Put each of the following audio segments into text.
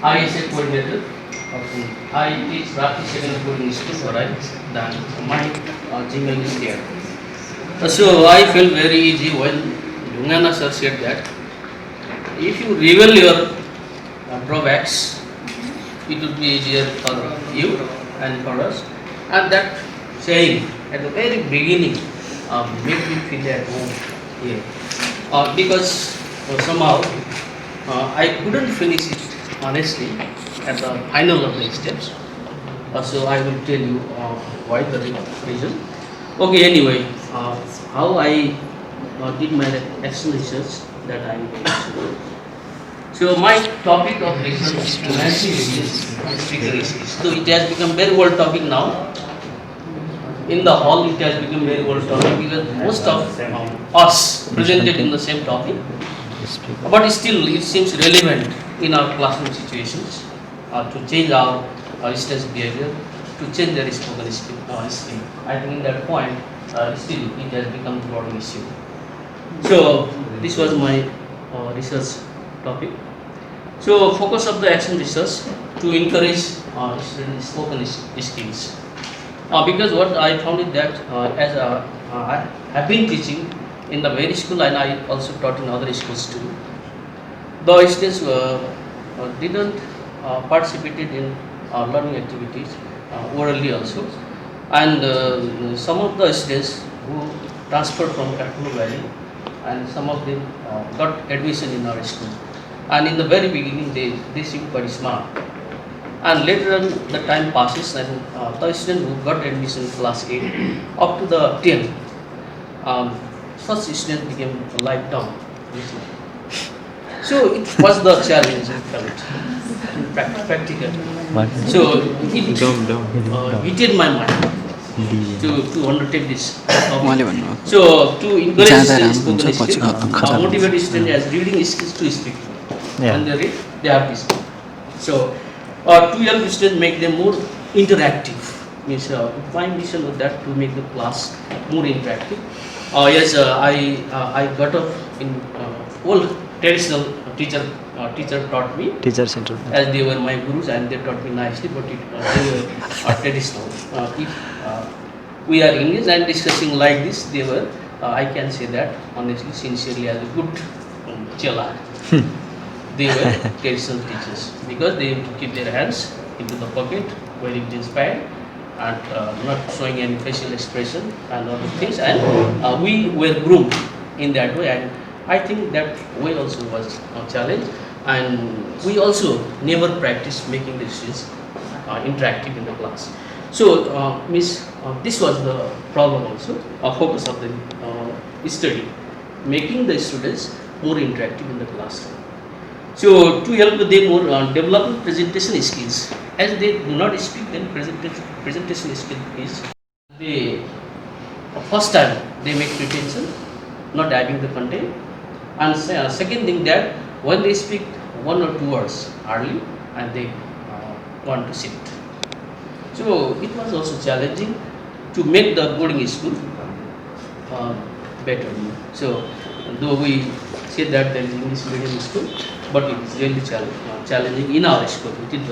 ISA coordinator. I teach Rathi Secondary Boarding School, right? Then my Gmail is there. So I felt very easy when Jungana sir said that if you reveal your drawbacks, it will be easier for you and for us. And that saying at the very beginning made me feel at home here. Because somehow I couldn't finish it honestly at the final of the steps. So I will tell you why the reason. Okay, anyway, how I did my action research that I am going to do. So my topic of research is financial speaker skills. So it has become very old topic now. In the hall, it has become very old topic because most of us presented in the same topic. But still, it seems relevant in our classroom situations to change our students' behavior, to change their spoken skill. I think in that point, still it has become a broad issue. So this was my research topic. So focus of the action research to encourage students' spoken skills. Because what I found is that as I have been teaching in the very school and I also taught in other schools too. The students didn't participated in learning activities orally also, and some of the students who transferred from Kathmandu Valley and some of them got admission in our school. And in the very beginning, they seemed quite smart. And later on, the time passes, and the student who got admission in class 8 up to the 10, such student became lifelong. So it was the challenge I felt, practical. So it hit my mind to undertake this. So to encourage students, motivate students as reading skills to speak. When they read, they have to speak. So to help students make them more interactive. Means my mission was that to make the class more interactive. Yes, I got up in old traditional teacher taught me. Teacher center. As they were my gurus and they taught me nicely, but they were traditional. If we are English and discussing like this, they were, I can say that honestly, sincerely, as a good chela. They were traditional teachers because they used to keep their hands into the pocket, wearing jeans pant and not showing any facial expression and other things. And we were groomed in that way. And I think that way also was a challenge. And we also never practiced making the students interactive in the class. So, this was the problem also, a focus of the study, making the students more interactive in the classroom. So, to help them more develop presentation skills, as they do not speak, then presentation skill is they first time they make pretension, not having the content, and second thing that when they speak 1 or 2 words early and they want to sit. So it was also challenging to make the boarding school better. So though we say that there is English medium school, but it is really challenging in our school. It is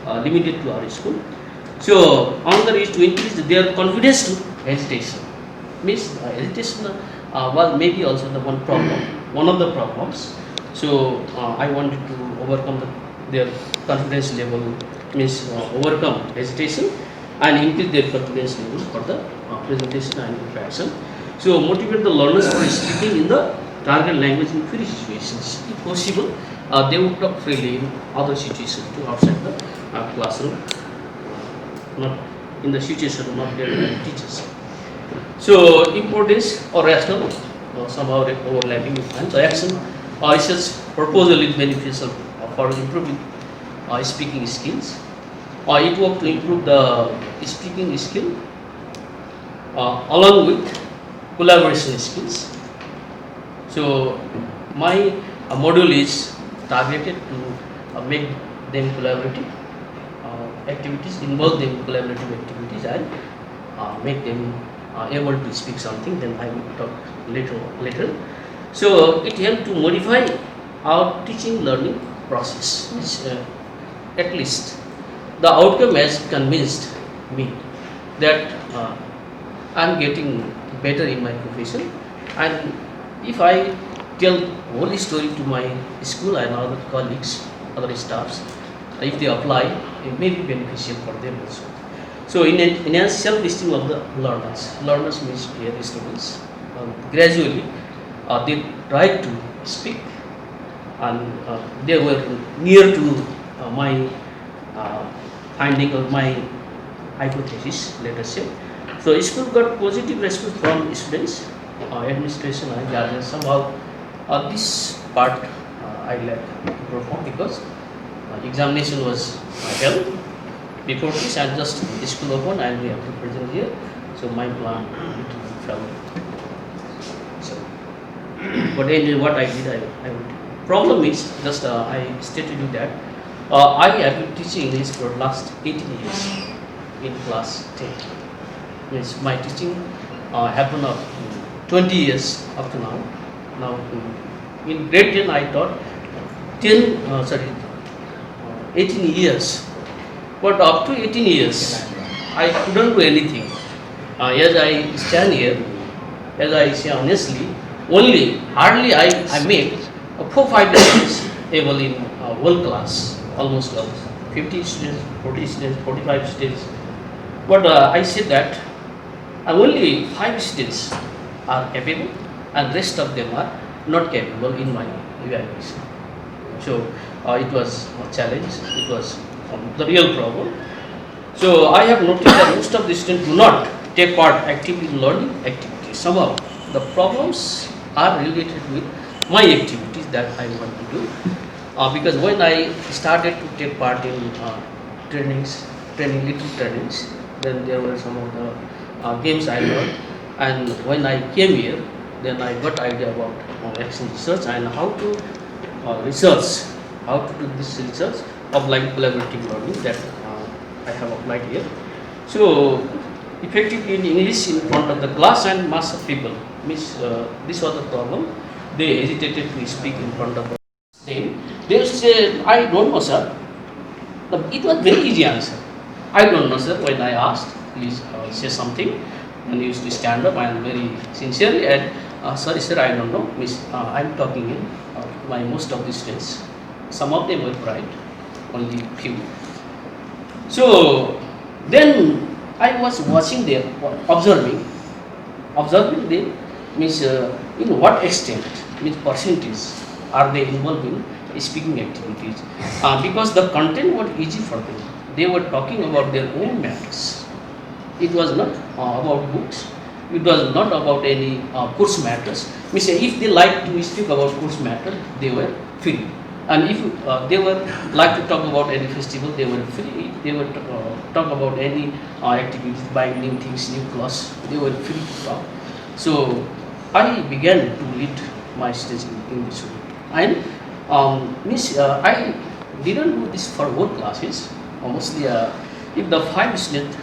limited to our school. So another is to increase their confidence to hesitation. Means hesitation was maybe also the one of the problems. So I wanted to overcome their confidence level, means overcome hesitation and increase their confidence level for the presentation and interaction. So motivate the learners for speaking in the target language in free situations. If possible, they would talk freely in other situations too outside the classroom, not in the situation not there with teachers. So importance or rational somehow overlapping with and the action research proposal is beneficial for improving speaking skills. It works to improve the speaking skill along with collaboration skills. So my module is targeted to make them collaborative activities, involve them in collaborative activities and make them able to speak something. Then I will talk later. So it helps to modify our teaching learning process. at least the outcome has convinced me that I'm getting better in my profession, and if I tell whole story to my school and other colleagues, other staffs, if they apply, it may be beneficial for them also. So in self-esteem of the learners means here students, gradually they try to speak, and they were near to my finding or my hypothesis, let us say. So school got positive response from students, administration and guardians. Somehow this part I lack perform because examination was held before this, and just school open and we have to present here. So my plan it fell. So, but anyway, what I did, I would. Problem is just I stated you that I have been teaching English for last 18 years in class 10. Means my teaching happened of 20 years up to now. Now in grade 10 I taught 18 years. But up to 18 years I couldn't do anything. As I stand here, as I say honestly, hardly I made 4-5 students able in world class, almost 50 students, 40 students, 45 students. But I said that only 5 students are capable and rest of them are not capable in my evaluation. So it was a challenge, it was the real problem. So I have noticed that most of the students do not take part actively in learning activities. Somehow the problems are related with my activities that I want to do. Because when I started to take part in training little trainings, then there were some of the games I learned, and when I came here, then I got idea about action research and how to research, how to do this research of like collaborative learning that I have applied here. So effectively in English in front of the class and mass of people, means this was the problem. They hesitated to speak in front of the them. They said, I don't know, sir. It was very easy answer. I don't know, sir. When I asked, please say something. And he used to stand up and very sincerely and sorry, sir, I don't know. Miss, I'm talking in my most of the students. Some of them were bright, only few. So then I was watching them, observing them, means in what extent, means percentage are they involved in speaking activities, because the content was easy for them. They were talking about their own matters. It was not about books, it was not about any course matters. Means if they like to speak about course matter, they were free, and if they were like to talk about any festival, they were free. They were talk about any activities, buying new things, new clothes, they were free to talk. So I began to lead my stage in this way. And I didn't do this for whole classes. Mostly, if the 5 students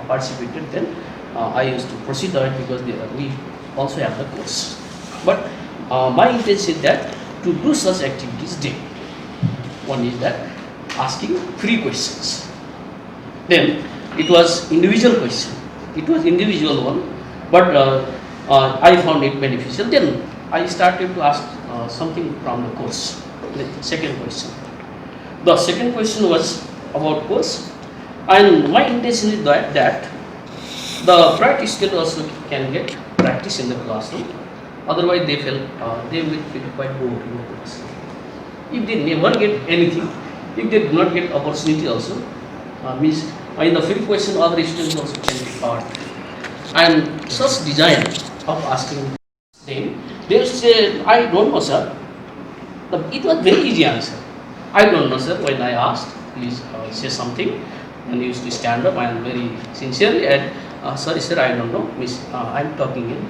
participated, then I used to proceed on it because we also have the course. But my intention is that to do such activities daily. One is that asking 3 questions. Then it was individual question. It was individual one, but I found it beneficial. Then I started to ask something from the course. The second question. The second question was about course, and my intention is that the bright student also can get practice in the classroom. Otherwise, they will feel quite bored in the classroom. If they never get anything, if they do not get opportunity also, means in the free question, other students also can take part. And such design of asking them, they say, I don't know, sir. It was very easy answer. I don't know, sir. When I asked, please say something. And he used to stand up and very sincerely and sorry, sir, I don't know. Miss, I'm talking in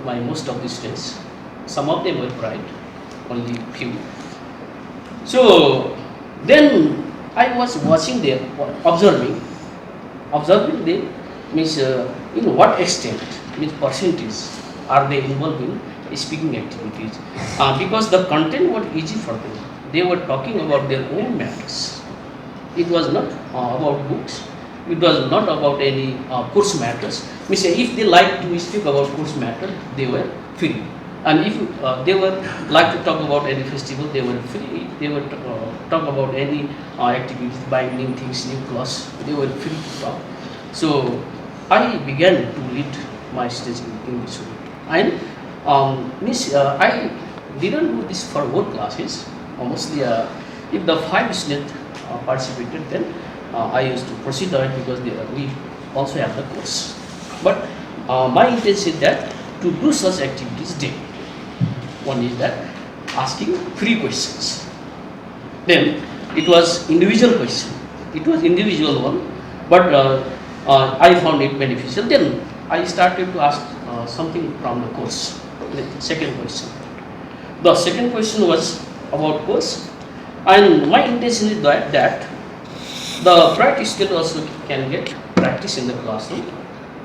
my most of the students. Some of them were bright, only few. So then I was watching them, observing them, means in what extent, means percentage are they involved in speaking activities, because the content was easy for them. They were talking about their own matters. It was not about books. It was not about any course matters. Means if they like to speak about course matter, they were free. And if they were like to talk about any festival, they were free. They were talk about any activities, binding things, new class, they were free to talk. So I began to lead my stage in this way. And I didn't do this for work classes. Mostly, if the 5 students participated, then I used to proceed ahead because we also have the course. But my intention is that to do such activities daily. One is that asking 3 questions. Then it was individual question. It was individual one, but I found it beneficial. Then I started to ask something from the course. The second question. The second question was about course, and my intention is that the bright student also can get practice in the classroom.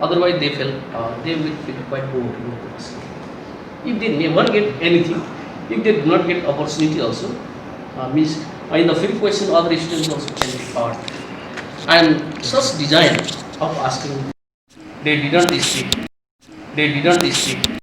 Otherwise, they will feel quite bored in the classroom. If they never get anything, if they do not get opportunity also, means in the fifth question other students also can be part. And such design of asking, they didn't speak.